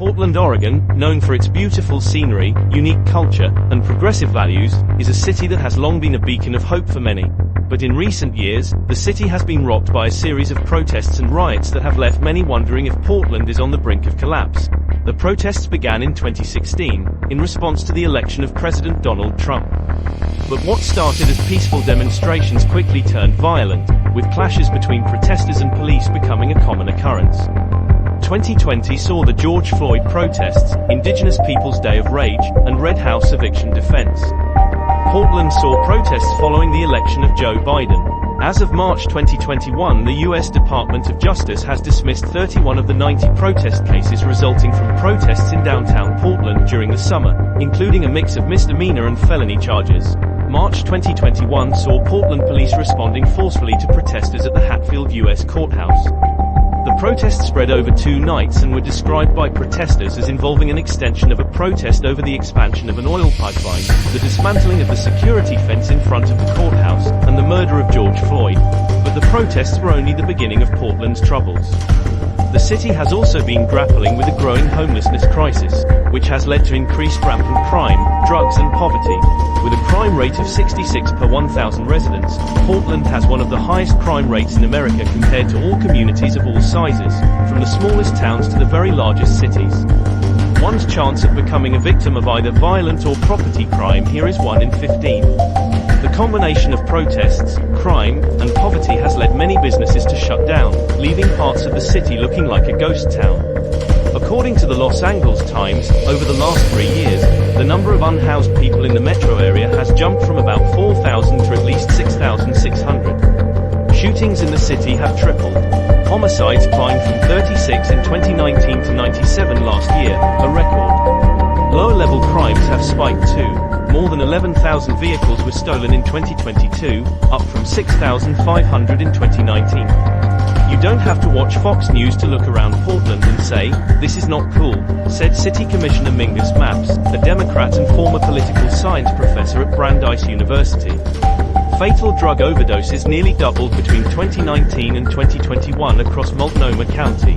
Portland, Oregon, known for its beautiful scenery, unique culture, and progressive values, is a city that has long been a beacon of hope for many. But in recent years, the city has been rocked by a series of protests and riots that have left many wondering if Portland is on the brink of collapse. The protests began in 2016, in response to the election of President Donald Trump. But what started as peaceful demonstrations quickly turned violent, with clashes between protesters and police becoming a common occurrence. 2020 saw the George Floyd protests, Indigenous Peoples' Day of Rage, and Red House eviction defense. Portland saw protests following the election of Joe Biden. As of March 2021, the U.S. Department of Justice has dismissed 31 of the 90 protest cases resulting from protests in downtown Portland during the summer, including a mix of misdemeanor and felony charges. March 2021 saw Portland police responding forcefully to protesters at the Hatfield U.S. Courthouse. The protests spread over 2 nights and were described by protesters as involving an extension of a protest over the expansion of an oil pipeline, the dismantling of the security fence in front of the courthouse, and the murder of George Floyd. But the protests were only the beginning of Portland's troubles. The city has also been grappling with a growing homelessness crisis, which has led to increased rampant crime, drugs and poverty. With a crime rate of 66 per 1,000 residents, Portland has one of the highest crime rates in America compared to all communities of all sizes, from the smallest towns to the very largest cities. One's chance of becoming a victim of either violent or property crime here is 1 in 15. The combination of protests, crime, and poverty has led many businesses to shut down, leaving parts of the city looking like a ghost town. According to the Los Angeles Times, over the last 3 years, the number of unhoused people in the metro area has jumped from about 4,000 to at least 6,600. Shootings in the city have tripled. Homicides climbed from 36 in 2019 to 97 last year, a record. Lower-level crimes have spiked too. More than 11,000 vehicles were stolen in 2022, up from 6,500 in 2019. You don't have to watch Fox News to look around Portland and say, "This is not cool," said City Commissioner Mingus Mapps, a Democrat and former political science professor at Brandeis University. Fatal drug overdoses nearly doubled between 2019 and 2021 across Multnomah County.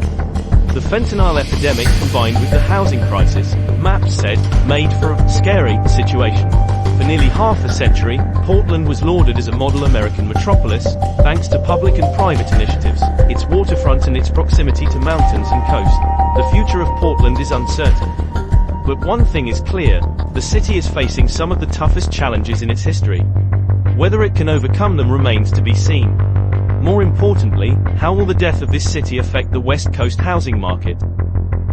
The fentanyl epidemic combined with the housing crisis, Mapps said, made for a scary situation. For nearly half a century, Portland was lauded as a model American metropolis, thanks to public and private initiatives, its waterfront and its proximity to mountains and coast. The future of Portland is uncertain. But one thing is clear, the city is facing some of the toughest challenges in its history. Whether it can overcome them remains to be seen. More importantly, how will the death of this city affect the West Coast housing market?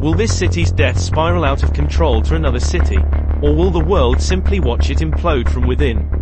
Will this city's death spiral out of control to another city? Or will the world simply watch it implode from within?